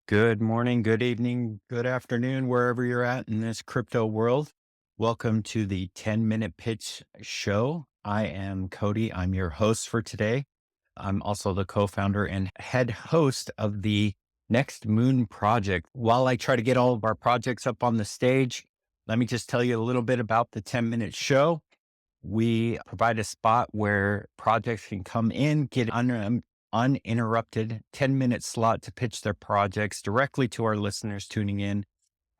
Good morning, good evening, good afternoon, wherever you're at in this crypto world. Welcome to the 10-minute pitch show. I am Cody. I'm your host for today. I'm also the co-founder and head host of the Next Moon project. While I try to get all of our projects up on the stage, let me just tell you a little bit about the 10-minute show. We provide a spot where projects can come in, get uninterrupted 10-minute slot to pitch their projects directly to our listeners tuning in.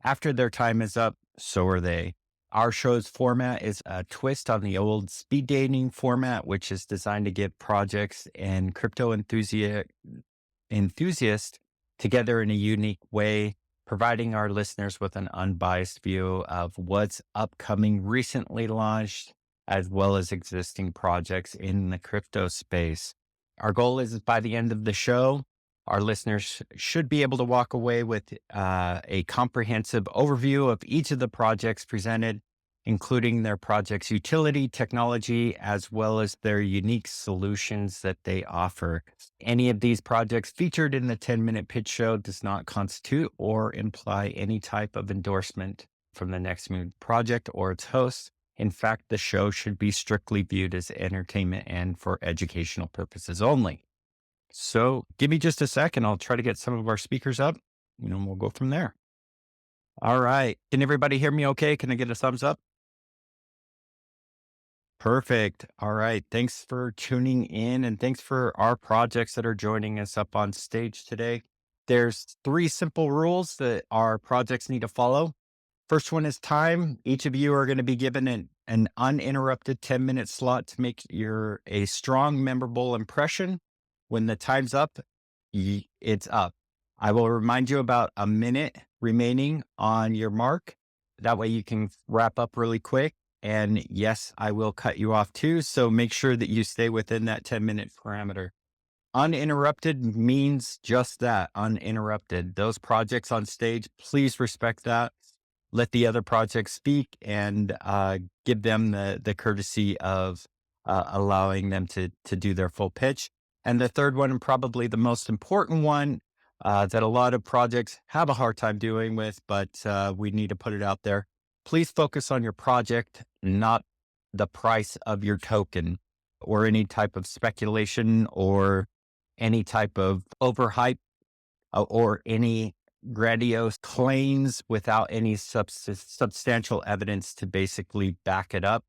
After their time is up, so are they. Our show's format is a twist on the old speed dating format, which is designed to get projects and crypto enthusiasts together in a unique way, providing our listeners with an unbiased view of what's upcoming, recently launched, as well as existing projects in the crypto space. Our goal is by the end of the show, our listeners should be able to walk away with a comprehensive overview of each of the projects presented, including their project's utility, technology, as well as their unique solutions that they offer. Any of these projects featured in the 10-minute pitch show does not constitute or imply any type of endorsement from the Next Moon project or its hosts. In fact, the show should be strictly viewed as entertainment and for educational purposes only. So give me just a second. I'll try to get some of our speakers up, and we'll go from there. All right. Can everybody hear me okay? Can I get a thumbs up? Perfect. All right. Thanks for tuning in and thanks for our projects that are joining us up on stage today. There's three simple rules that our projects need to follow. First one is time. Each of you are going to be given an uninterrupted 10-minute slot to make a strong, memorable impression. When the time's up, it's up. I will remind you about a minute remaining on your mark. That way you can wrap up really quick. And yes, I will cut you off too. So make sure that you stay within that 10-minute parameter. Uninterrupted means just that, uninterrupted. Those projects on stage, please respect that. Let the other projects speak and give them the courtesy of allowing them to do their full pitch. And the third one, and probably the most important one that a lot of projects have a hard time doing with, but we need to put it out there. Please focus on your project, not the price of your token or any type of speculation or any type of overhype or any grandiose claims without any substantial evidence to basically back it up.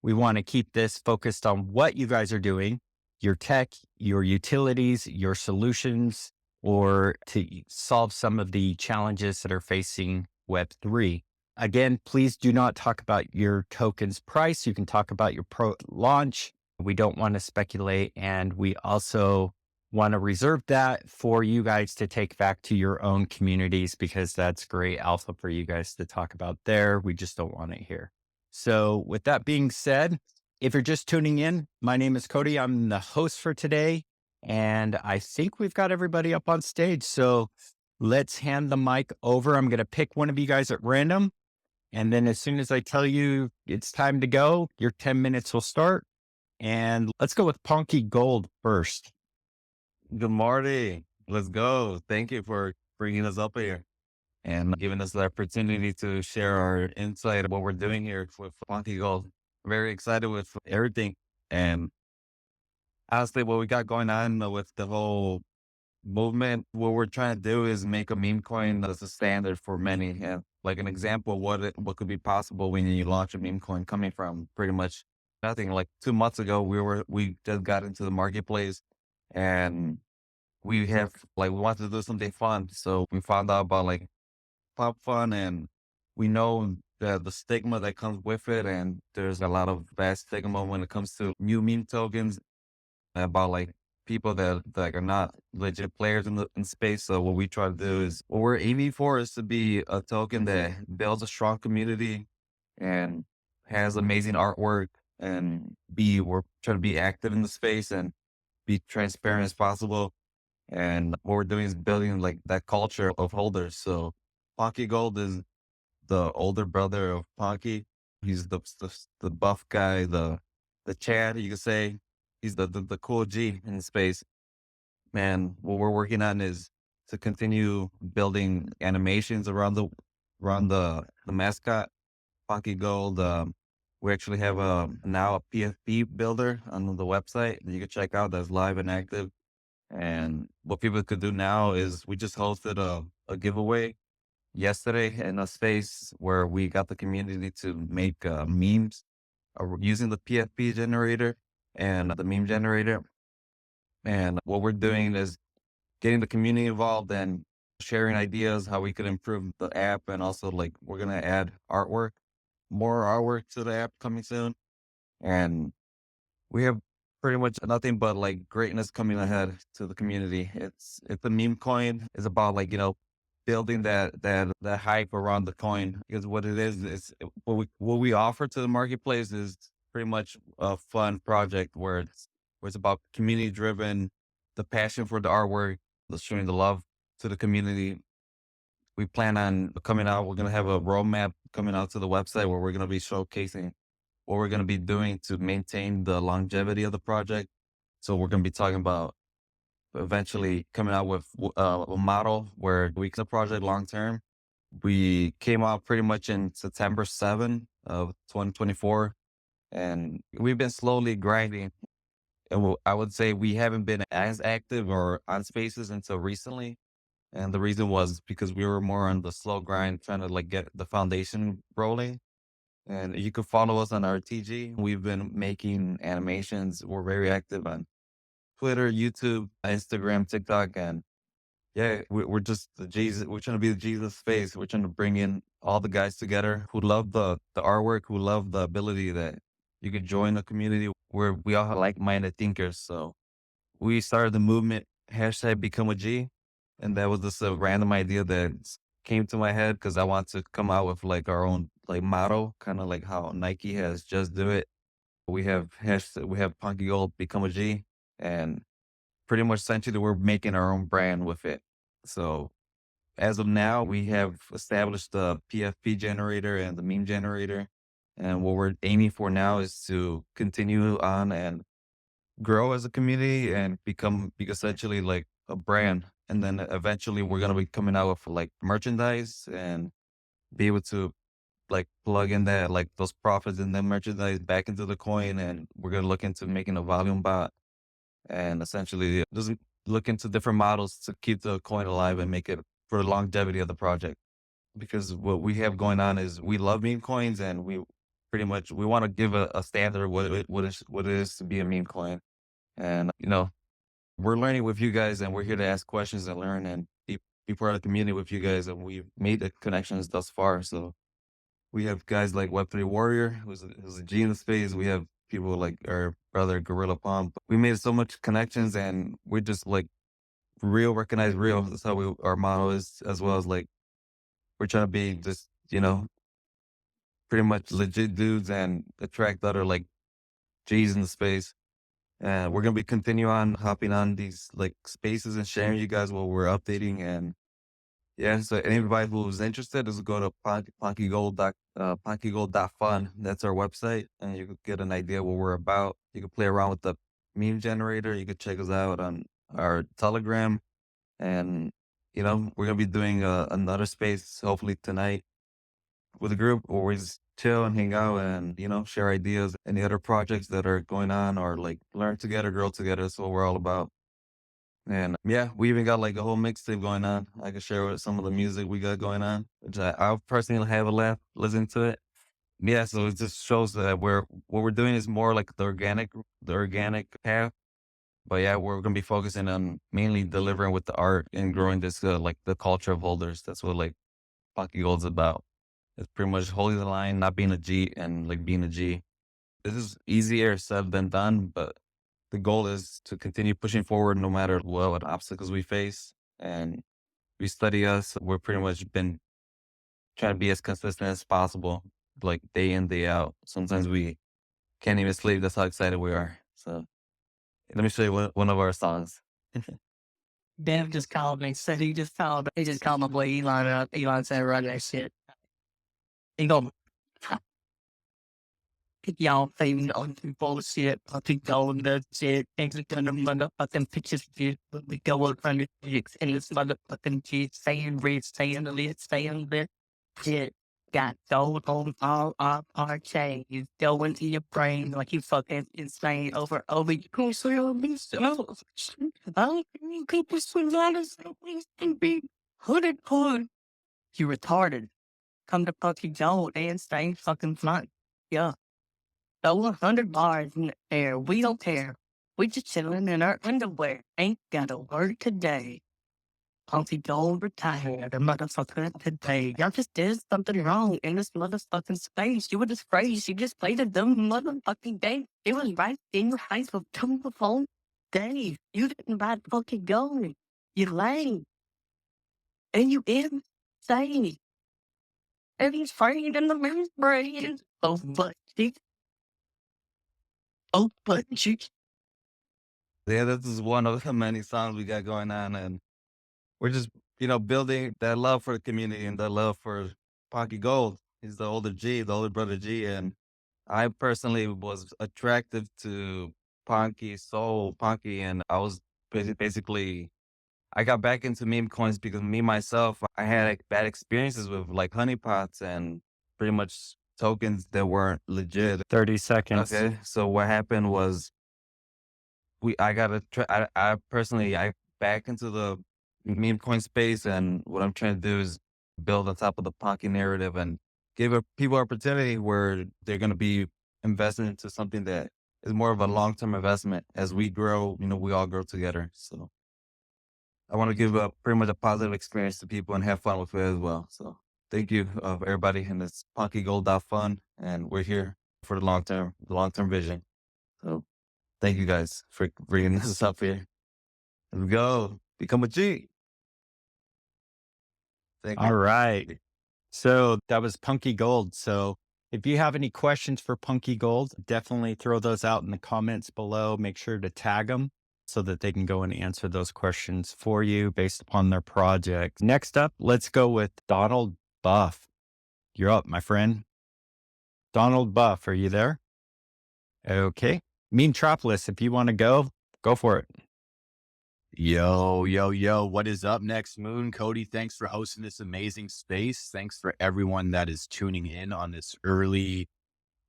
We want to keep this focused on what you guys are doing, your tech, your utilities, your solutions, or to solve some of the challenges that are facing Web3. Again, please do not talk about your token's price. You can talk about your launch. We don't want to speculate. And we also want to reserve that for you guys to take back to your own communities because that's great alpha for you guys to talk about there. We just don't want it here. So with that being said, if you're just tuning in, my name is Cody. I'm the host for today. And I think we've got everybody up on stage. So let's hand the mic over. I'm going to pick one of you guys at random. And then as soon as I tell you it's time to go, your 10 minutes will start. And let's go with Ponke Gold first. Good morning. Let's go. Thank you for bringing us up here and giving us the opportunity to share our insight of what we're doing here with Ponke Gold. Very excited with everything. And honestly, what we got going on with the whole movement, what we're trying to do is make a meme coin that's a standard for many. And like an example of what could be possible when you launch a meme coin coming from pretty much nothing. Like 2 months ago, we just got into the marketplace and we wanted to do something fun. So we found out about like pop fun and we know the stigma that comes with it. And there's a lot of bad stigma when it comes to new meme tokens about like people that like are not legit players in space. So what we try to do is what we're aiming for is to be a token that builds a strong community and has amazing artwork and we're trying to be active in the space and be transparent as possible. And what we're doing is building like that culture of holders. So Ponke Gold is the older brother of Ponke. He's the buff guy, the Chad, you could say. He's the cool G in space. Man, what we're working on is to continue building animations around the mascot, Ponke Gold. We actually have now a PFP builder on the website that you can check out that's live and active. And what people could do now is we just hosted a giveaway yesterday in a space where we got the community to make memes using the PFP generator and the meme generator. And what we're doing is getting the community involved and sharing ideas how we could improve the app. And also, like, we're going to add more artwork to the app coming soon. And we have pretty much nothing but like greatness coming ahead to the community. It's a meme coin. It's about like, building that hype around the coin, because what it is what we offer to the marketplace is pretty much a fun project where it's about community driven, the passion for the artwork, the showing the love to the community. We plan on coming out. We're gonna have a roadmap coming out to the website where we're gonna be showcasing what we're going to be doing to maintain the longevity of the project. So we're going to be talking about eventually coming out with a model where we can the project long term. We came out pretty much in September 7 of 2024, and we've been slowly grinding. And I would say we haven't been as active or on spaces until recently. And the reason was because we were more on the slow grind, trying to like get the foundation rolling. And you can follow us on our TG. We've been making animations. We're very active on Twitter, YouTube, Instagram, TikTok, and yeah, we're just the Jesus. We're trying to be the Jesus face. We're trying to bring in all the guys together who love the artwork, who love the ability that you could join a community where we all have like-minded thinkers. So we started the movement hashtag Become a G, and that was just a random idea that came to my head because I want to come out with like our own like motto, kind of like how Nike has just do it. We have Ponke Gold Become a G, and pretty much essentially we're making our own brand with it. So as of now, we have established the PFP generator and the meme generator. And what we're aiming for now is to continue on and grow as a community and be essentially like a brand. And then eventually we're gonna be coming out with like merchandise and be able to like plug in that like those profits and then merchandise back into the coin. And we're gonna look into making a volume bot and essentially just look into different models to keep the coin alive and make it for the longevity of the project. Because what we have going on is we love meme coins and we pretty much we want to give a standard what it is to be a meme coin. And we're learning with you guys, and we're here to ask questions and learn and be part of the community with you guys. And we've made the connections thus far. So we have guys like Web3 Warrior, who's a G in the space. We have people like our brother Gorilla Pump. We made so much connections, and we're just like real, recognize real. That's how our motto is, as well as like we're trying to be just pretty much legit dudes and attract other like G's in the space. And we're gonna be continue on hopping on these like spaces and sharing you guys what we're updating. And yeah, so anybody who's interested is go to ponkegold.fun. That's our website, and you can get an idea what we're about. You can play around with the meme generator. You can check us out on our Telegram, and we're gonna be doing another space hopefully tonight with a group where we just chill and hang out and share ideas, any other projects that are going on, or like learn together, grow together. That's what we're all about. And yeah, we even got like a whole mixtape going on. I can share with some of the music we got going on, which I personally have a laugh listening to it. Yeah, so it just shows that what we're doing is more like the organic path. But yeah, we're gonna be focusing on mainly delivering with the art and growing this like the culture of holders. That's what like Pocky Gold's about. It's pretty much holding the line, not being a G, and like being a G. This is easier said than done, but the goal is to continue pushing forward no matter what obstacles we face. And we study us. We're pretty much been trying to be as consistent as possible, like day in, day out. Sometimes we can't even sleep. That's how excited we are. So let me show you one of our songs. Dev just called me. Said he just called my boy Elon up. Elon said run that shit. He go Y'all famous on some bullshit, Ponke Gold, that shit, exit on the motherfucking pictures of you, we go on under chicks, and this motherfucking shit, saying this, saying this, shit. Got gold on all our chains, go into your brain like you fucking insane over. You can say all this, I don't people swim out of something to be hooded hood. You retarded. Come to Ponke Gold and stay fucking flying. Yeah. Throw 100 bars in the air. We don't care. We just chilling in our underwear. Ain't got a word today. Ponke Gold retired. The motherfucker today. Y'all just did something wrong in this motherfucking space. You were disgraced. You just played a dumb motherfucking game. It was right in your face for 2 whole days. You didn't buy Ponke Gold. You lame. And you insane. And he's afraid in the man's brain. Oh, but cheek. Oh, but cheek. Yeah, this is one of the many songs we got going on, and we're just, building that love for the community and that love for Ponke Gold. He's the older G, the older brother G, and I personally was attracted to Ponke, and I was basically I got back into meme coins because me myself, I had like bad experiences with like honeypots and pretty much tokens that weren't legit. 30 seconds. Okay, so what happened was I personally I back into the meme coin space, and what I'm trying to do is build on top of the Ponke narrative and give people opportunity where they're going to be invested into something that is more of a long-term investment. As we grow, we all grow together. So I want to give pretty much a positive experience to people and have fun with it as well. So thank you, everybody. And it's ponkegold.fun, and we're here for the long term vision. So thank you guys for bringing this up here. Let's go. Become a G. Thank you. All right. So that was Ponke Gold. So if you have any questions for Ponke Gold, definitely throw those out in the comments below. Make sure to tag them so that they can go and answer those questions for you based upon their project. Next up, let's go with Donald Buff. You're up, my friend. Donald Buff, are you there? Okay. Memetropolis, if you want to go for it. Yo, what is up next, Moon? Cody, thanks for hosting this amazing space. Thanks for everyone that is tuning in on this early,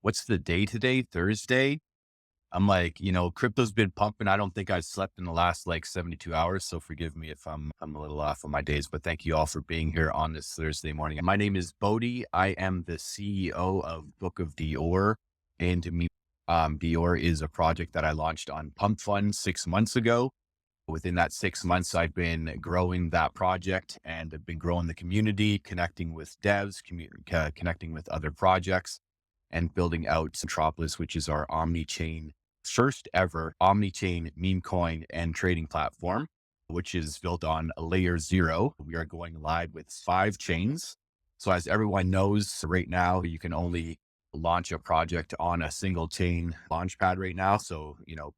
what's the day today? Thursday? I'm like, crypto's been pumping. I don't think I've slept in the last 72 hours. So forgive me if I'm a little off on my days, but thank you all for being here on this Thursday morning. My name is Bodhi. I am the CEO of Book of Dior, and Dior is a project that I launched on Pump Fund 6 months ago. Within that 6 months, I've been growing that project, and I've been growing the community, connecting with devs, connecting with other projects, and building out Memetropolis, which is our omni-chain, first ever omni-chain meme coin and trading platform, which is built on layer 0. We are going live with 5 chains. So as everyone knows right now, you can only launch a project on a single chain launchpad right now. So,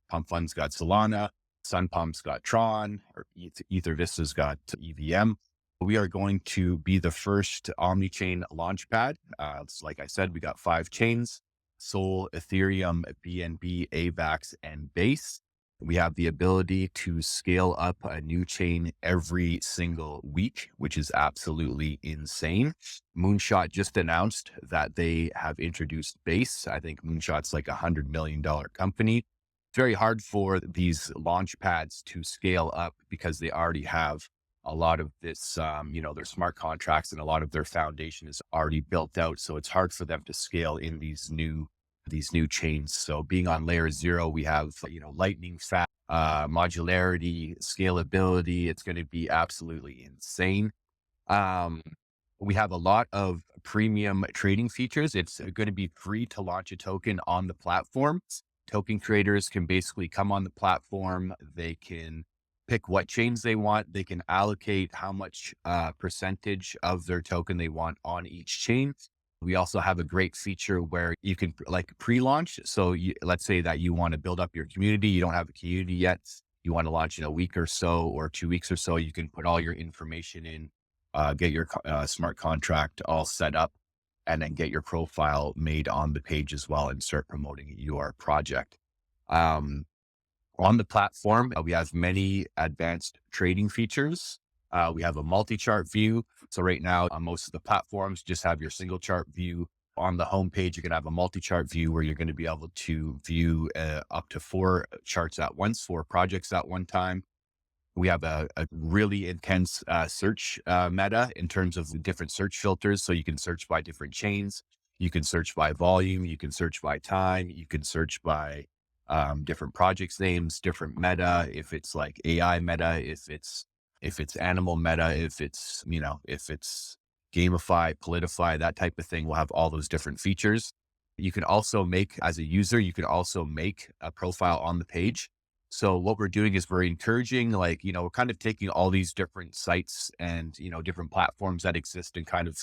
Pump Fund's got Solana, Sun Pump's got Tron, or Ether Vista's got EVM. We are going to be the first omni-chain launchpad. Like I said, we got 5 chains: Sol, Ethereum, BNB, AVAX, and Base. We have the ability to scale up a new chain every single week, which is absolutely insane. Moonshot just announced that they have introduced Base. I think Moonshot's like $100 million company. It's very hard for these launch pads to scale up because they already have a lot of this, their smart contracts and a lot of their foundation is already built out. So it's hard for them to scale in these new chains. So being on layer 0, we have, lightning fast, modularity, scalability. It's going to be absolutely insane. We have a lot of premium trading features. It's going to be free to launch a token on the platform. Token creators can basically come on the platform. They can pick what chains they want. They can allocate how much percentage of their token they want on each chain. We also have a great feature where you can pre-launch. So let's say that you want to build up your community. You don't have a community yet. You want to launch in a week or so, or 2 weeks or so. You can put all your information in, get your smart contract all set up. and then get your profile made on the page as well and start promoting your project. Um, on the platform, we have many advanced trading features. We have a multi-chart view. So right now on most of the platforms, just have your single chart view. On the homepage, you're going to have a multi-chart view where you're going to be able to view up to 4 charts at once, 4 projects at one time. We have a really intense search meta in terms of the different search filters. So you can search by different chains. You can search by volume. You can search by time. You can search by different projects names, different meta. If it's like AI meta, if it's animal meta, if it's, if it's gamify, politify, that type of thing, we'll have all those different features. You can also make, as a user, you can also make a profile on the page. So what we're doing is we're encouraging, like, we're kind of taking all these different sites and, different platforms that exist and kind of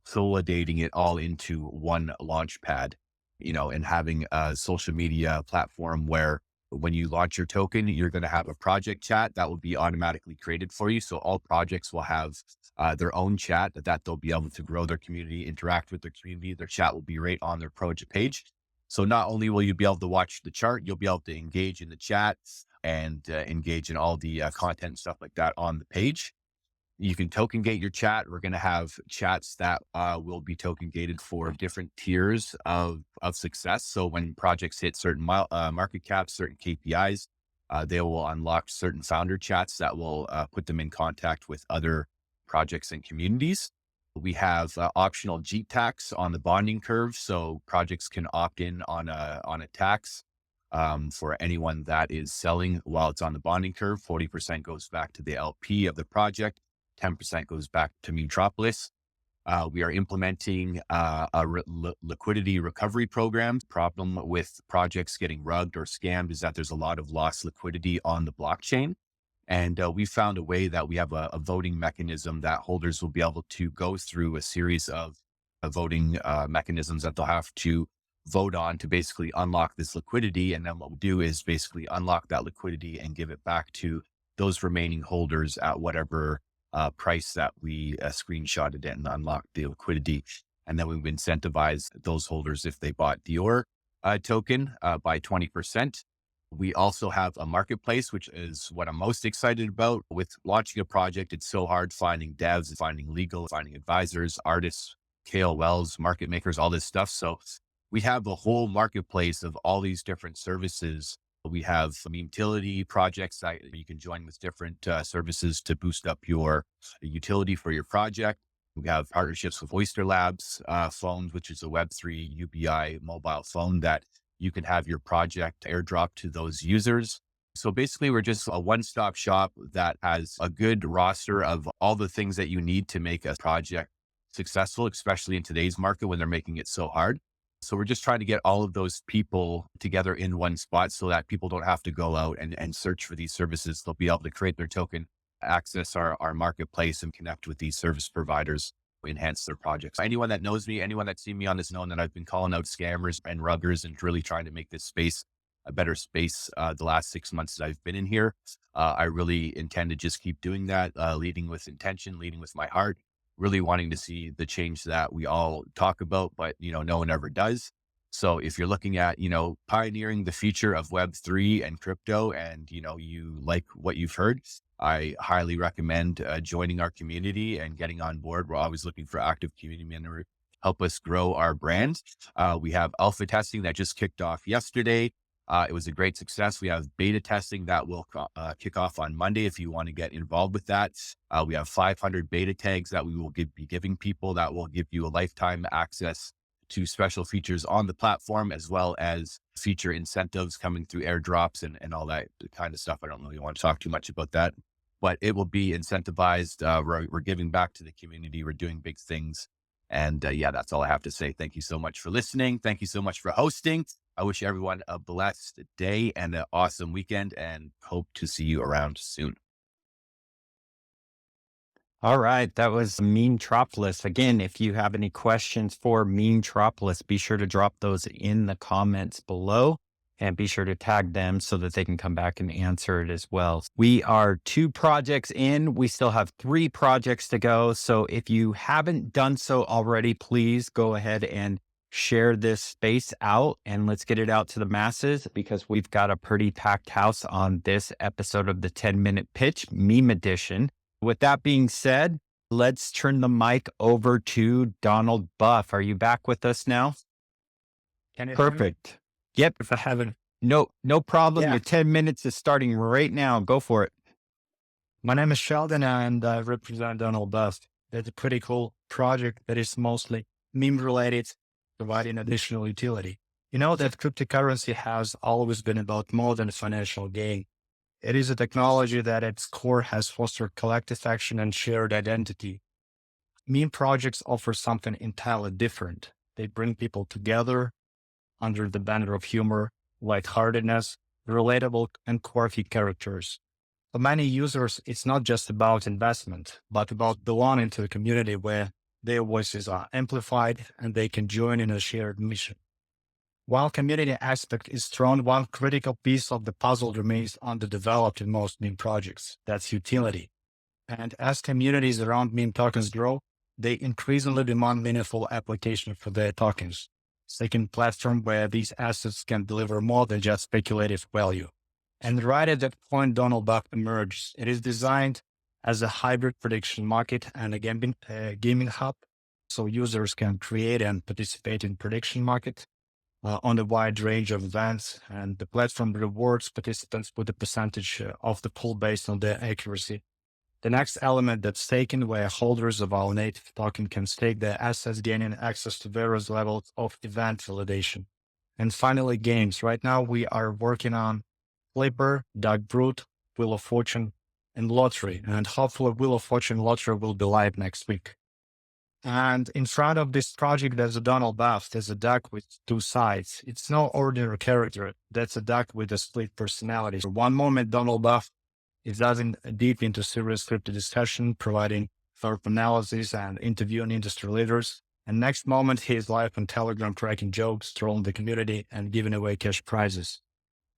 consolidating it all into one launch pad, and having a social media platform where when you launch your token, you're going to have a project chat that will be automatically created for you. So all projects will have their own chat that they'll be able to grow their community, interact with their community. Their chat will be right on their project page. So not only will you be able to watch the chart, you'll be able to engage in the chat and engage in all the content and stuff like that on the page. You can token gate your chat. We're going to have chats that will be token gated for different tiers of success. So when projects hit certain market caps, certain KPIs, they will unlock certain founder chats that will put them in contact with other projects and communities. We have optional Jeet tax on the bonding curve. So projects can opt in on a tax for anyone that is selling while it's on the bonding curve. 40% goes back to the LP of the project. 10% goes back to Memetropolis. We are implementing a liquidity recovery program. Problem with projects getting rugged or scammed is that there's a lot of lost liquidity on the blockchain. And we found a way that we have a voting mechanism that holders will be able to go through a series of voting mechanisms that they'll have to vote on to basically unlock this liquidity. And then what we'll do is basically unlock that liquidity and give it back to those remaining holders at whatever price that we screenshotted it and unlocked the liquidity. And then we would incentivize those holders if they bought Dior token by 20%. We also have a marketplace, which is what I'm most excited about. With launching a project, it's so hard finding devs, finding legal, finding advisors, artists, KOLs, market makers, all this stuff. So we have a whole marketplace of all these different services. We have some utility projects that you can join with different services to boost up your utility for your project. We have partnerships with Oyster Labs phones, which is a Web3 UBI mobile phone that you can have your project airdrop to those users. So basically, we're just a one-stop shop that has a good roster of all the things that you need to make a project successful, especially in today's market when they're making it so hard. So we're just trying to get all of those people together in one spot so that people don't have to go out and search for these services. They'll be able to create their token, access our marketplace, and connect with these service providers, enhance their projects. Anyone that knows me, anyone that's seen me on this known that I've been calling out scammers and ruggers and really trying to make this space a better space the last 6 months that I've been in here. I really intend to just keep doing that, leading with intention, leading with my heart, really wanting to see the change that we all talk about, but, no one ever does. So if you're looking at, pioneering the future of Web3 and crypto and, you like what you've heard, I highly recommend joining our community and getting on board. We're always looking for active community members to help us grow our brand. We have alpha testing that just kicked off yesterday. It was a great success. We have beta testing that will kick off on Monday if you want to get involved with that. We have 500 beta tags that we will be giving people that will give you a lifetime access to special features on the platform, as well as feature incentives coming through airdrops and all that kind of stuff. I don't really want to talk too much about that, but it will be incentivized. We're giving back to the community. We're doing big things. And yeah, that's all I have to say. Thank you so much for listening. Thank you so much for hosting. I wish everyone a blessed day and an awesome weekend, and hope to see you around soon. All right. That was Memetropolis. Again, if you have any questions for Memetropolis, be sure to drop those in the comments below. and be sure to tag them so that they can come back and answer it as well. We are 2 projects in. We still have 3 projects to go. So if you haven't done so already, please go ahead and share this space out and let's get it out to the masses because we've got a pretty packed house on this episode of the 10-minute pitch meme edition. With that being said, let's turn the mic over to Donald Buff. Are you back with us now? Can you hear me? Perfect. Yep. If I haven't, No problem. Yeah. Your 10 minutes is starting right now. Go for it. my name is Sheldon and I represent Donald Buff. That's a pretty cool project that is mostly meme related, providing additional utility. You know that cryptocurrency has always been about more than financial gain. It is a technology that at its core has fostered collective action and shared identity. Meme projects offer something entirely different. They bring people together under the banner of humor, lightheartedness, relatable and quirky characters. For many users, it's not just about investment, but about belonging to a community where their voices are amplified and they can join in a shared mission. While community aspect is strong, one critical piece of the puzzle remains underdeveloped in most meme projects. That's utility. And as communities around meme tokens grow, they increasingly demand meaningful application for their tokens, seeking platform where these assets can deliver more than just speculative value. And right at that point, Donald Buck emerges. It is designed as a hybrid prediction market and a gaming hub, so users can create and participate in prediction market on a wide range of events, and the platform rewards participants with a percentage of the pool based on their accuracy. The next element that's taken where holders of our native token can stake their assets, gaining access to various levels of event validation. And finally, games. Right now, we are working on Flipper, Duck Brute, Wheel of Fortune, and Lottery. And hopefully Wheel of Fortune Lottery will be live next week. And in front of this project, there's a Donald Buff. There's a duck with 2 sides. It's no ordinary character. That's a duck with a split personality. For one moment, Donald Buff is diving deep into serious scripted discussion, providing thorough analysis and interviewing industry leaders. And next moment, he is live on Telegram cracking jokes, trolling the community, and giving away cash prizes.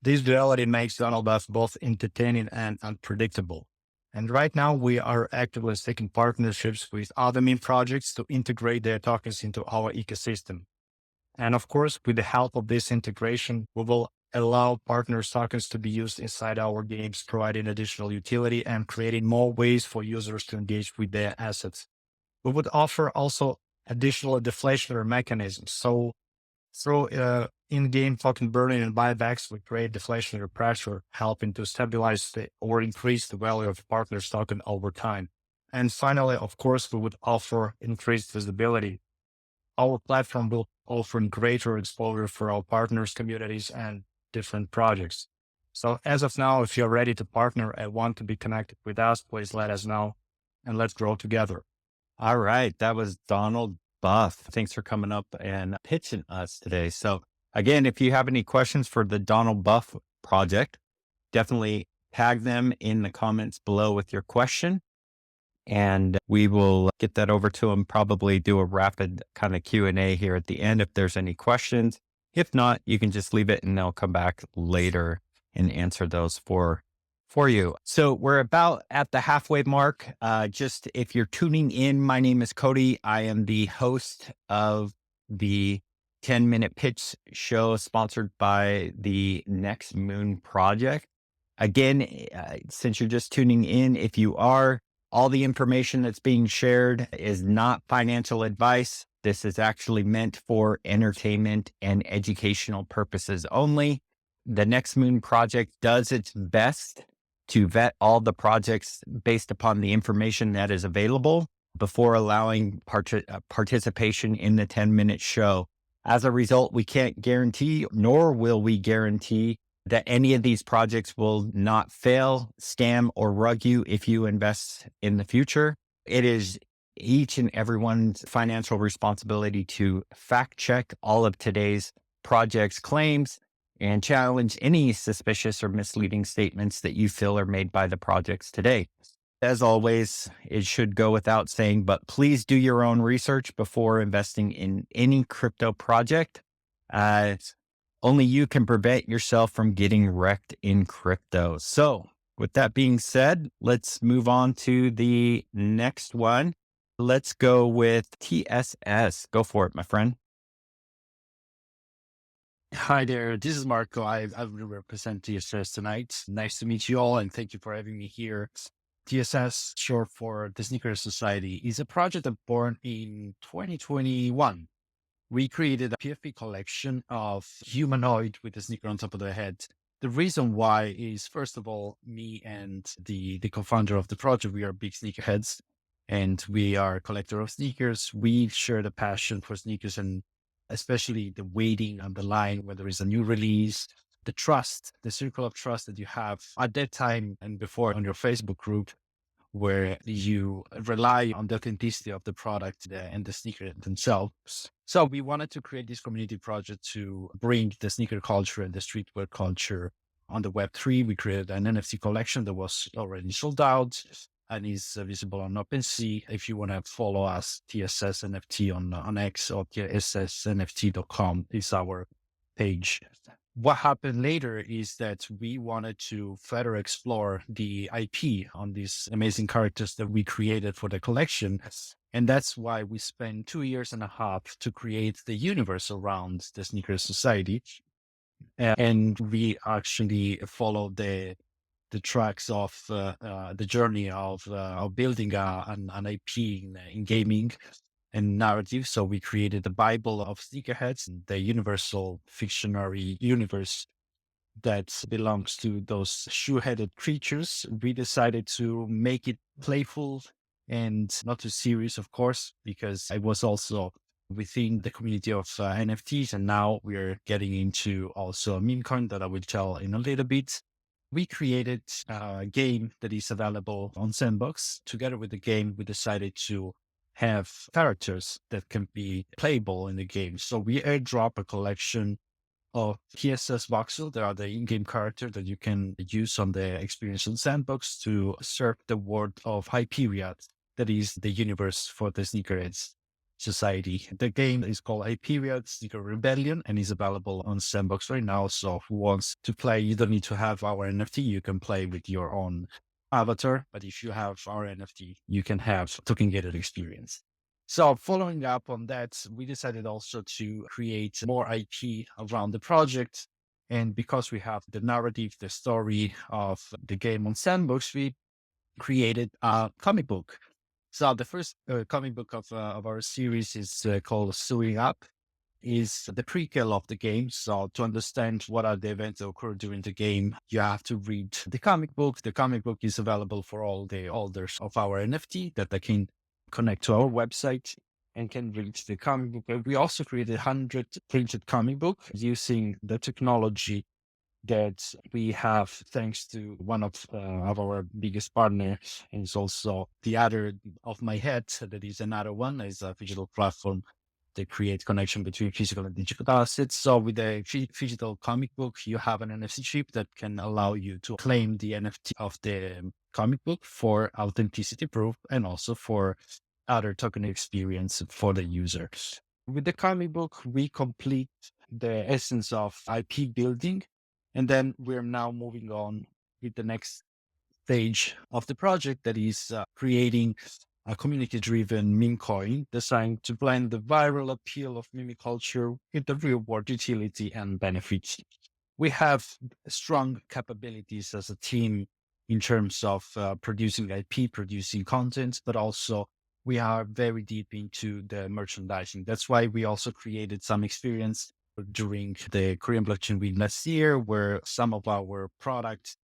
This duality makes Donald Buff both entertaining and unpredictable. And right now, we are actively seeking partnerships with other meme projects to integrate their tokens into our ecosystem. And of course, with the help of this integration, we will allow partners' tokens to be used inside our games, providing additional utility and creating more ways for users to engage with their assets. We would offer also additional deflationary mechanisms. So through in-game token burning and buybacks, we create deflationary pressure, helping to stabilize or increase the value of partners' token over time. And finally, of course, we would offer increased visibility. Our platform will offer greater exposure for our partners, communities, and different projects. So as of now, if you're ready to partner and want to be connected with us, please let us know and let's grow together. All right. That was Donald Buff. Thanks for coming up and pitching us today. So again, if you have any questions for the Donald Buff project, definitely tag them in the comments below with your question. And we will get that over to them, probably do a rapid kind of Q&A here at the end if there's any questions. If not, you can just leave it and they'll come back later and answer those for you. So we're about at the halfway mark. Just if you're tuning in, my name is Cody. I am the host of the 10-minute pitch show sponsored by the Next Moon Project. Again, since you're just tuning in, if you are, all the information that's being shared is not financial advice. This is actually meant for entertainment and educational purposes only. The Next Moon Project does its best to vet all the projects based upon the information that is available before allowing participation in the 10-minute show. As a result, we can't guarantee, nor will we guarantee, that any of these projects will not fail, scam, or rug you if you invest in the future. It is each and everyone's financial responsibility to fact check all of today's project's claims and challenge any suspicious or misleading statements that you feel are made by the projects today. As always, it should go without saying, but please do your own research before investing in any crypto project. Only you can prevent yourself from getting wrecked in crypto. So, with that being said, let's move on to the next one. Let's go with TSS. Go for it, my friend. Hi there, this is Marco. I will represent TSS tonight. Nice to meet you all, and thank you for having me here. TSS, short for the Sneaker Society, is a project that born in 2021. We created a PFP collection of humanoid with a sneaker on top of their head. The reason why is, first of all, me and the co-founder of the project, we are big sneakerheads, and we are a collector of sneakers. We share the passion for sneakers, and especially the waiting on the line when there is a new release, the trust, the circle of trust that you have at that time and before on your Facebook group, where you rely on the authenticity of the product and the sneaker themselves. So we wanted to create this community project to bring the sneaker culture and the streetwear culture on the Web3. We created an NFT collection that was already sold out and is visible on OpenSea. If you want to follow us, TSS NFT on X, or tssnft.com is our page. What happened later is that we wanted to further explore the IP on these amazing characters that we created for the collection. And that's why we spent 2.5 years to create the universe around the Sneaker Society. And we actually followed the tracks of the journey of building an IP in gaming and narrative. So we created the Bible of sneakerheads, the universal fictionary universe that belongs to those shoe-headed creatures. We decided to make it playful and not too serious, of course, because I was also within the community of NFTs, and now we are getting into also a meme coin that I will tell in a little bit. We created a game that is available on Sandbox. Together with the game, we decided to have characters that can be playable in the game. So we airdrop a collection of TSS voxel. They are the in-game character that you can use on the experience on Sandbox to serve the world of Hyperion, that is the universe for the Sneakerheads Society. The game is called Hyperion Sneaker Rebellion and is available on Sandbox right now. So who wants to play, you don't need to have our NFT. You can play with your own avatar. But if you have our NFT, you can have token-gated experience. So following up on that, we decided also to create more IP around the project. And because we have the narrative, the story of the game on Sandbox, we created a comic book. So the first comic book of our series is called Sewing Up, is the prequel of the game. So to understand what are the events that occur during the game, you have to read the comic book. The comic book is available for all the holders of our NFT that they can connect to our website and can read the comic book. But we also created 100 printed comic book using the technology that we have thanks to one of our biggest partners, and it's also the other of my head. That is another one, is a digital platform that create connection between physical and digital assets. So with the digital comic book, you have an NFC chip that can allow you to claim the NFT of the comic book for authenticity proof and also for other token experience for the user. With the comic book, we complete the essence of IP building. And then we're now moving on with the next stage of the project, that is creating a community-driven meme coin designed to blend the viral appeal of meme culture with the real-world utility and benefits. We have strong capabilities as a team in terms of producing IP, producing content, but also we are very deep into the merchandising. That's why we also created some experience during the Korean Blockchain Week last year, where some of our products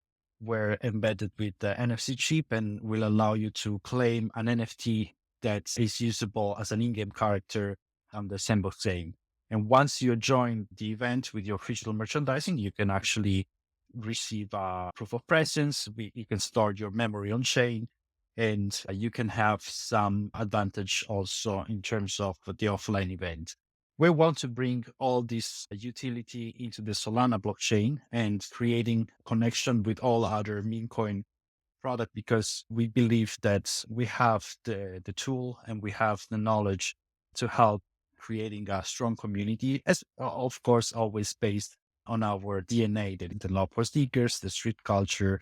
were embedded with the NFC chip and will allow you to claim an NFT that is usable as an in-game character on the Sandbox game. And once you join the event with your digital merchandising, you can actually receive a proof of presence. You can store your memory on chain, and you can have some advantage also in terms of the offline event. We want to bring all this utility into the Solana blockchain and creating connection with all other meme coin product, because we believe that we have the tool and we have the knowledge to help creating a strong community, as of course always based on our DNA, the love for sneakers, the street culture,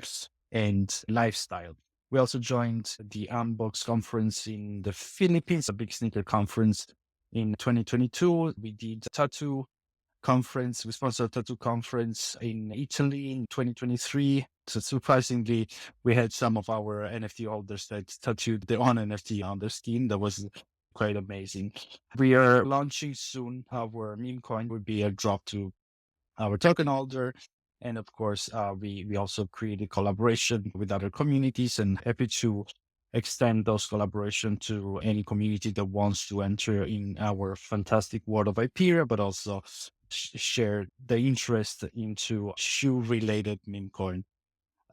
and lifestyle. We also joined the Unbox conference in the Philippines, a big sneaker conference in 2022. We did a tattoo conference. We sponsored a tattoo conference in Italy in 2023. So surprisingly, we had some of our NFT holders that tattooed their own NFT on their skin. That was quite amazing. We are launching soon. Our meme coin will be a drop to our token holder. And of course, we also created collaboration with other communities, and happy to extend those collaboration to any community that wants to enter in our fantastic world of Hyperia, but also share the interest into shoe related meme coin.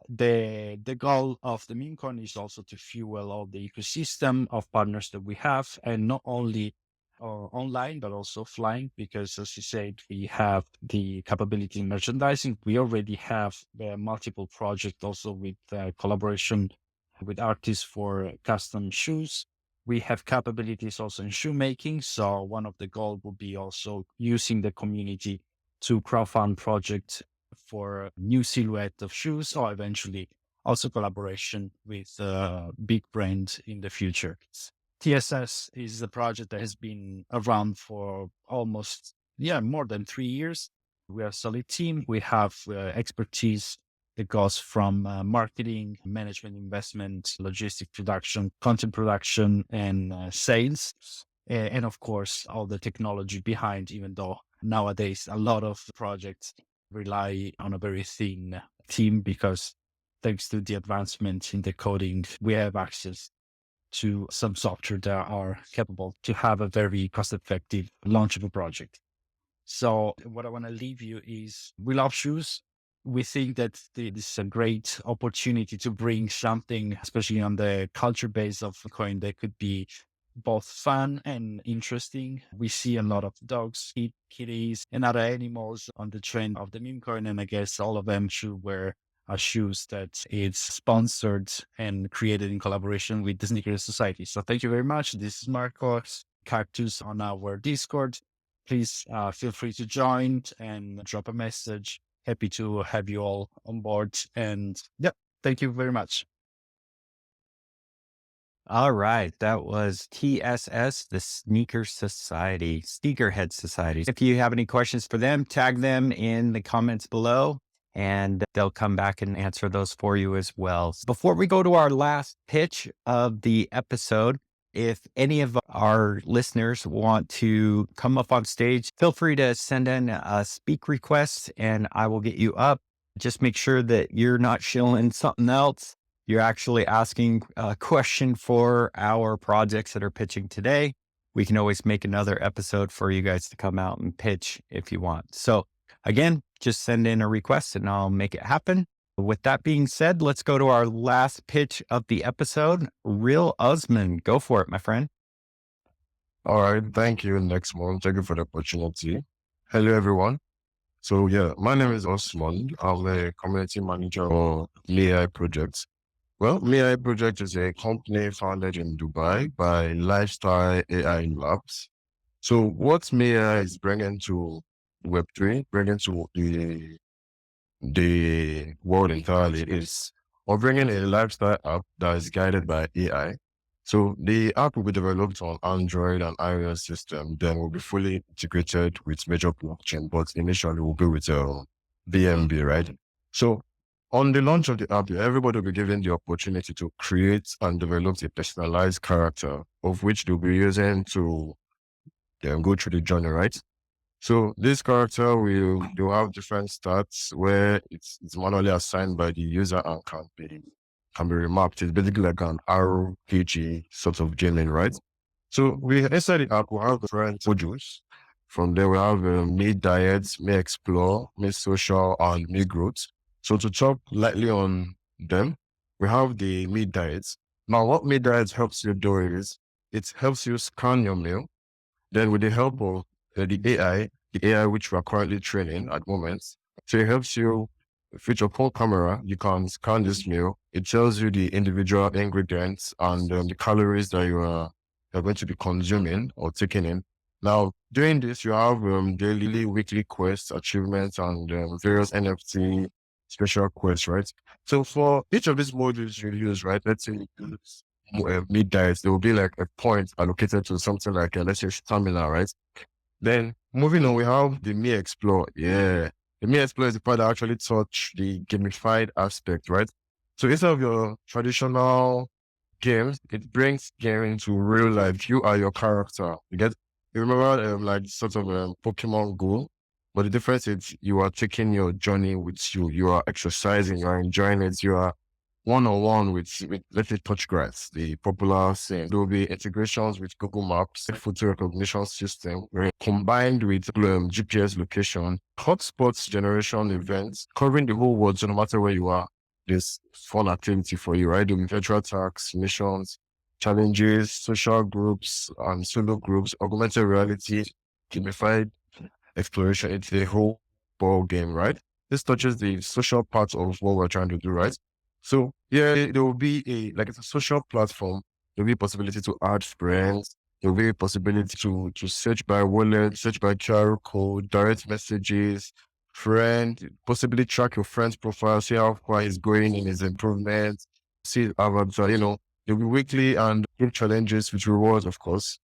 The goal of the meme coin is also to fuel all the ecosystem of partners that we have, and not only online, but also offline, because as you said, we have the capability in merchandising. We already have multiple projects also with collaboration with artists for custom shoes. We have capabilities also in shoemaking. So one of the goals will be also using the community to crowdfund projects for new silhouette of shoes, or eventually also collaboration with big brands in the future. TSS is a project that has been around for almost, more than 3 years. We are a solid team. We have expertise that goes from marketing, management, investment, logistic production, content production, and sales. And of course, all the technology behind, even though nowadays a lot of projects rely on a very thin team, because thanks to the advancement in the coding, we have access to some software that are capable to have a very cost-effective launchable project. So what I want to leave you is, we love shoes. We think that this is a great opportunity to bring something, especially on the culture base of coin, that could be both fun and interesting. We see a lot of dogs, kitties, and other animals on the trend of the meme coin, and I guess all of them should wear shoes that it's sponsored and created in collaboration with the Sneaker Society. So thank you very much. This is Marco Cactus on our Discord. Please feel free to join and drop a message. Happy to have you all on board. And thank you very much. All right. That was TSS, the Sneakerhead Society. If you have any questions for them, tag them in the comments below, and they'll come back and answer those for you as well. Before we go to our last pitch of the episode, if any of our listeners want to come up on stage, feel free to send in a speak request and I will get you up. Just make sure that you're not shilling something else. You're actually asking a question for our projects that are pitching today. We can always make another episode for you guys to come out and pitch if you want. So again, just send in a request and I'll make it happen. With that being said, let's go to our last pitch of the episode. Real Osman, go for it, my friend. All right. Thank you, Next one. Thank you for the opportunity. Hello, everyone. So my name is Osman. I'm the community manager of MeiAI Project. Well, MeiAI Project is a company founded in Dubai by Lifestyle AI Labs. So what MeiAI is bringing to Web3, bringing to the world entirely, is bringing a lifestyle app that is guided by AI. So the app will be developed on Android and iOS system, then will be fully integrated with major blockchain, but initially will be with BNB, right? So on the launch of the app, everybody will be given the opportunity to create and develop a personalized character, of which they'll be using to go through the journey, right? So this character will have different stats where it's manually assigned by the user and can be remapped. It's basically like an RPG sort of gaming, right? So inside the app, we have different modules. From there, we have Me Diet, Me Explore, Me Social, and Me Growth. So to talk lightly on them, we have the Me Diet. Now, what Me Diet helps you do is it helps you scan your meal. Then with the help of the AI which we are currently training at the moment, so it helps you with your phone camera, you can scan this meal. It tells you the individual ingredients and the calories that you're going to be consuming or taking in. Now, doing this, you have daily, weekly quests, achievements, and various NFT special quests, right? So for each of these modules you use, right? Let's say you use mid-diet, there will be like a point allocated to something like, let's say stamina, right? Then moving on, we have the Me Explore. Yeah. The Me Explore is the part that actually touch the gamified aspect, right? So instead of your traditional games, it brings game into real life. You are your character. You remember like sort of Pokemon Go, but the difference is you are taking your journey with you. You are exercising, you are enjoying it, you are one-on-one with let's say touch grass, the popular thing. There will be integrations with Google Maps, photo recognition system, combined with GPS location, hotspots generation events, covering the whole world. So no matter where you are, there's fun activity for you, right? There'll be virtual tasks, missions, challenges, social groups, and solo groups, augmented reality, gamified exploration. It's a whole ball game, right? This touches the social part of what we're trying to do, right? So yeah, there will be it's a social platform. There will be a possibility to add friends. There will be a possibility to search by wallet, search by QR code, direct messages, friend, possibly track your friend's profile, see how far he's going in his improvement, see avatar, there'll be weekly and group challenges with rewards, of course.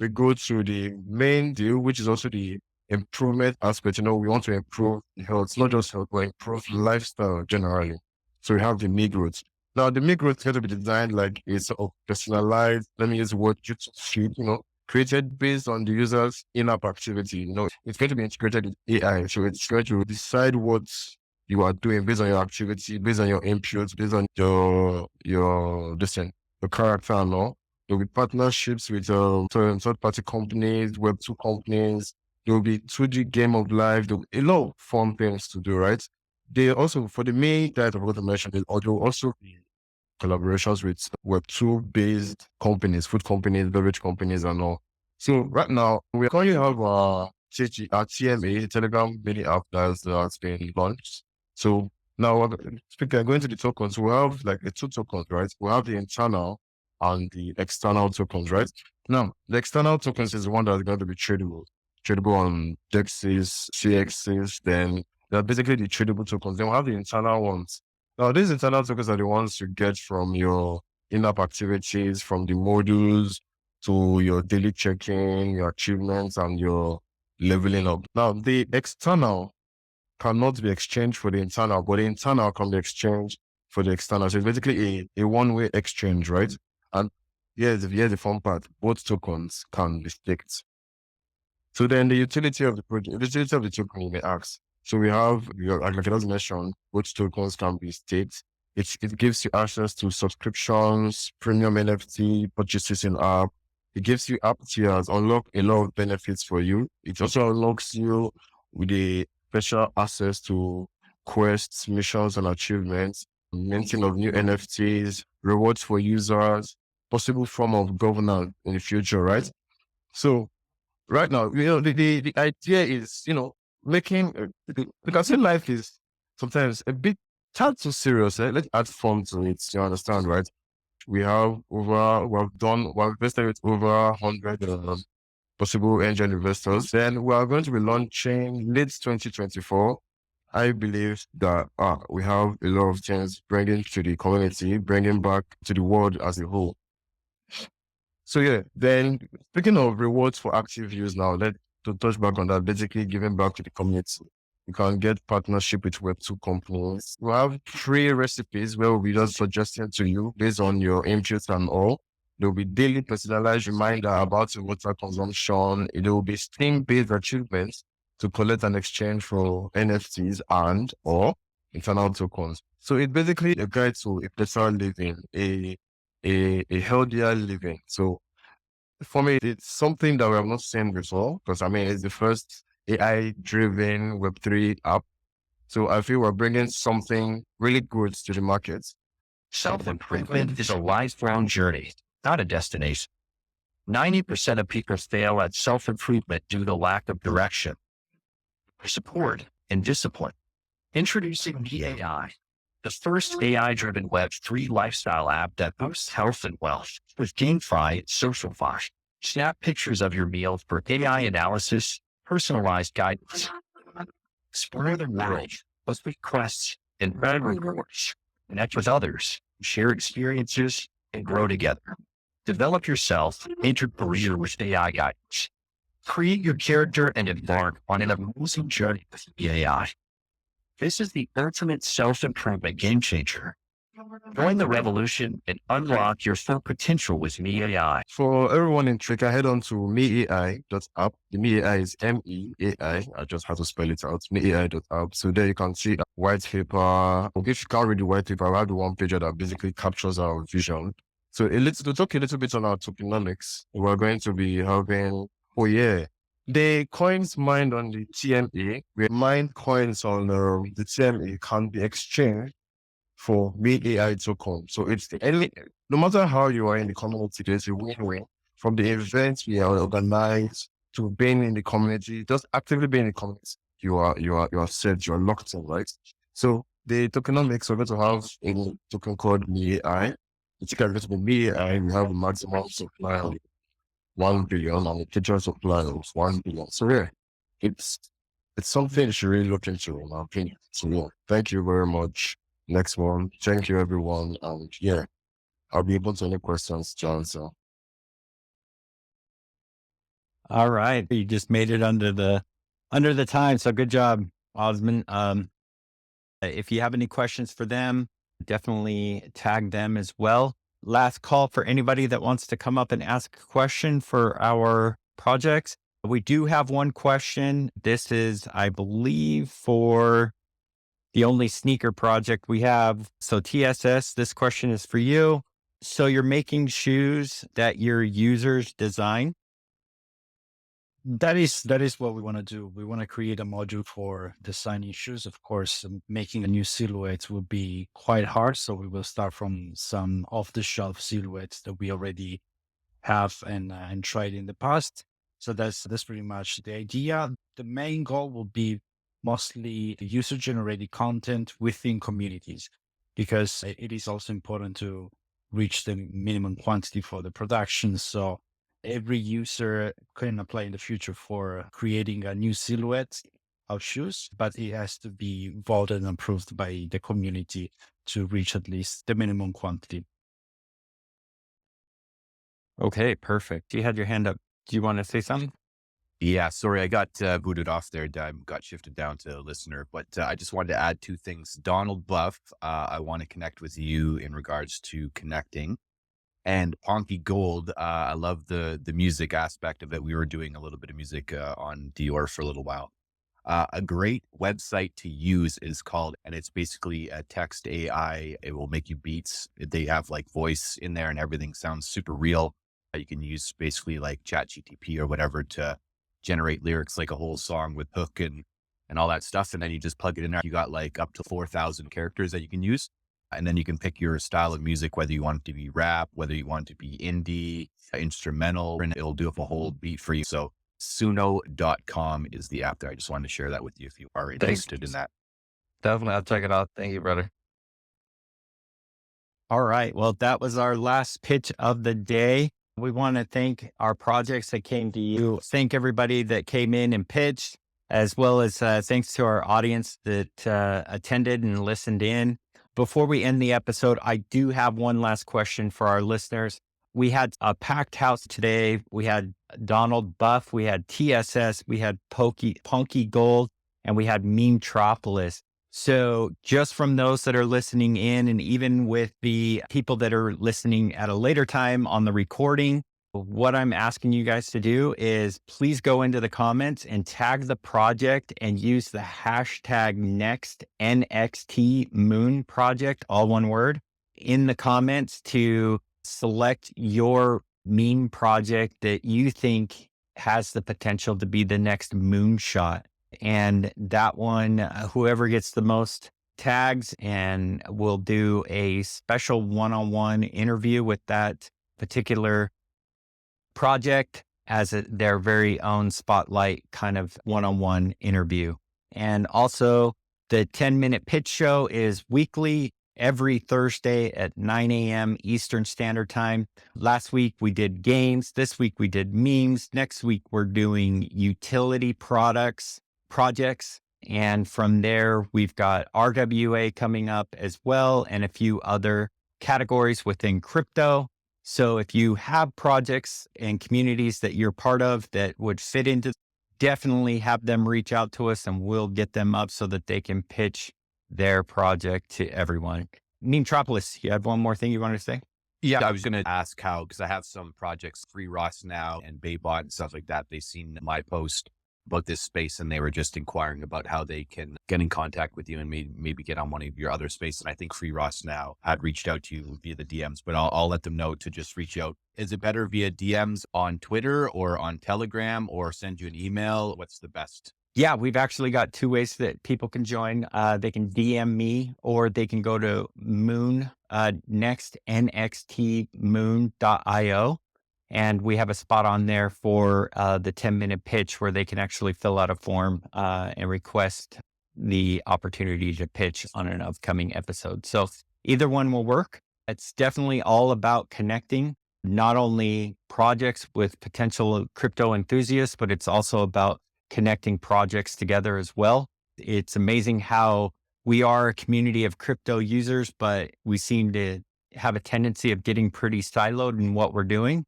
We go to the main deal, which is also the improvement aspect. We want to improve health, not just health, but improve lifestyle generally. So we have the Me growth. Now, the Me growth is going to be designed like a sort of personalized, let me use the word, feed, created based on the user's in-app activity. It's going to be integrated with AI. So it's going to decide what you are doing based on your activity, based on your inputs, based on your character and all. There'll be partnerships with third-party companies, Web2 companies. There will be 2D game of life. There'll be a lot of fun things to do, right? They also, for the main type of automation, there will also be collaborations with Web2 based companies, food companies, beverage companies, and all. So right now, we currently have our TMA, Telegram mini app that's been launched. So now, going to the tokens, we have like the two tokens, right? We have the internal and the external tokens, right? Now, the external tokens is the one that's going to be tradable on DEXs, CXs, then they're basically the tradable tokens. Then we have the internal ones. Now, these internal tokens are the ones you get from your in-app activities, from the modules to your daily check-in, your achievements, and your leveling up. Now, the external cannot be exchanged for the internal, but the internal can be exchanged for the external. So it's basically a one-way exchange, right? And here's the fun part. Both tokens can be staked. So then the utility of the project, the utility of the token, you may ask. So we have, like I just mentioned, both tokens can be staked. It gives you access to subscriptions, premium NFT, purchases in app. It gives you app tiers, unlock a lot of benefits for you. It also unlocks you with a special access to quests, missions, and achievements, minting of new NFTs, rewards for users, possible form of governance in the future, right? So right now, the idea is, making, because life is sometimes a bit too serious. Let's add fun to it, you understand, right? We've invested with over 100 possible angel investors. Then we are going to be launching late 2024. I believe that we have a lot of things bringing to the community, bringing back to the world as a whole. So yeah, then speaking of rewards for active use now, to touch back on that, basically giving back to the community. You can get partnership with Web2 companies. We have free recipes where we'll be just suggesting to you based on your interests and all. There will be daily personalized reminder about your water consumption. There will be Steam-based achievements to collect and exchange for NFTs and or internal tokens. So it's basically a guide to a better living, a healthier living. So for me, it's something that we have not seen before because it's the first AI-driven Web3 app. So I feel we're bringing something really good to the market. Self-improvement is a lifelong journey, not a destination. 90% of people fail at self-improvement due to lack of direction, support, and discipline. Introducing MeiAI, the first AI-driven Web3 lifestyle app that boosts health and wealth with GameFi and SocialFi. Snap pictures of your meal for AI analysis, personalized guidance. Explore the world, post requests, and brand rewards. Connect with others, share experiences, and grow together. Develop yourself, enter career with AI guidance. Create your character and embark on an amazing journey with MeiAI. This is the ultimate self-improvement game changer. Join the revolution and unlock your full potential with MeAI. For everyone intrigued, head on to meai.app. The MeAI is MEAI. I just have to spell it out. MEAI.app. So there you can see a white paper. If you can't read the white paper, I have the one page that basically captures our vision. So to talk a little bit on our tokenomics, we're going to be having, the coins mined on the TMA, where mined coins on the TMA can be exchanged for MeiAI token. So no matter how you are in the community, there's a win-win. From the events we are organized to being in the community, just actively being in the community, you are set, you are locked in, right? So the tokenomics, we're going to have a token called MeiAI. It's going to be MeiAI. We have a maximum supply of 1 billion and a future supply of 1 billion. So yeah, it's something you should really look into, in my opinion. So yeah, thank you very much. Next one. Thank you, everyone. And yeah, I'll be able to any questions to answer. All right. You just made it under the time. So good job, Osman. If you have any questions for them, definitely tag them as well. Last call for anybody that wants to come up and ask a question for our projects. We do have one question. This is, I believe, for the only sneaker project we have. So TSS, this question is for you. So you're making shoes that your users design? That is what we want to do. We want to create a module for designing shoes. Of course, making a new silhouette will be quite hard. So we will start from some off-the-shelf silhouettes that we already have and tried in the past. So that's pretty much the idea. The main goal will be mostly user-generated content within communities, because it is also important to reach the minimum quantity for the production. So every user can apply in the future for creating a new silhouette of shoes, but it has to be voted and approved by the community to reach at least the minimum quantity. Okay, perfect. You had your hand up. Do you want to say something? Yeah, sorry, I got booted off there. Got shifted down to listener, but I just wanted to add two things. Donald Buff, I want to connect with you in regards to connecting. And Ponke Gold, I love the music aspect of it. We were doing a little bit of music on Dior for a little while. A great website to use is called, and it's basically a text AI. It will make you beats. They have like voice in there and everything sounds super real. You can use basically like ChatGPT or whatever to generate lyrics, like a whole song with hook and all that stuff. And then you just plug it in there. You got like up to 4,000 characters that you can use. And then you can pick your style of music, whether you want it to be rap, whether you want it to be indie, instrumental, and it'll do up a whole beat for you. So Suno.com is the app there. I just wanted to share that with you if you are interested in that. Definitely. I'll check it out. Thank you, brother. All right. Well, that was our last pitch of the day. We want to thank our projects that came to you. Thank everybody that came in and pitched, as well as thanks to our audience that attended and listened in. Before we end the episode, I do have one last question for our listeners. We had a packed house today. We had Donald Buff, we had TSS, we had Ponke Gold, and we had Memetropolis. So just from those that are listening in, and even with the people that are listening at a later time on the recording, what I'm asking you guys to do is please go into the comments and tag the project and use the hashtag next NXT Moon project, all one word, in the comments to select your meme project that you think has the potential to be the next moonshot. And that one, whoever gets the most tags, and we'll do a special one-on-one interview with that particular project as their very own spotlight kind of one-on-one interview. And also the 10-minute pitch show is weekly. every Thursday at 9 a.m. Eastern Standard Time. Last week we did games. This week we did memes. Next week we're doing utility projects. And from there, we've got RWA coming up as well, and a few other categories within crypto. So if you have projects and communities that you're part of that would fit into, definitely have them reach out to us and we'll get them up so that they can pitch their project to everyone. Memetropolis, you had one more thing you wanted to say? Yeah, I was going to ask how, because I have some projects, Free Ross now and Baybot and stuff like that. They've seen my post about this space and they were just inquiring about how they can get in contact with you and maybe get on one of your other spaces. And I think Free Ross now had reached out to you via the DMs, but I'll let them know to just reach out. Is it better via DMs on Twitter or on Telegram or send you an email? What's the best? Yeah, we've actually got two ways that people can join. They can DM me or they can go to Moon, next, nxtmoon.io. And we have a spot on there for the 10-minute pitch where they can actually fill out a form and request the opportunity to pitch on an upcoming episode. So either one will work. It's definitely all about connecting not only projects with potential crypto enthusiasts, but it's also about connecting projects together as well. It's amazing how we are a community of crypto users, but we seem to have a tendency of getting pretty siloed in what we're doing.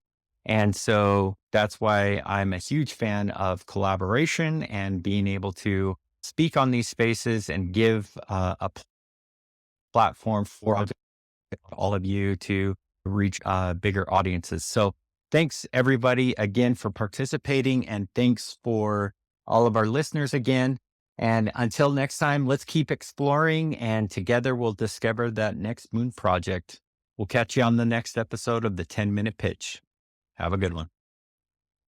And so that's why I'm a huge fan of collaboration and being able to speak on these spaces and give a platform for all of you to reach bigger audiences. So thanks everybody again for participating, and thanks for all of our listeners again. And until next time, let's keep exploring, and together we'll discover that next moon project. We'll catch you on the next episode of the 10-Minute Pitch. Have a good one.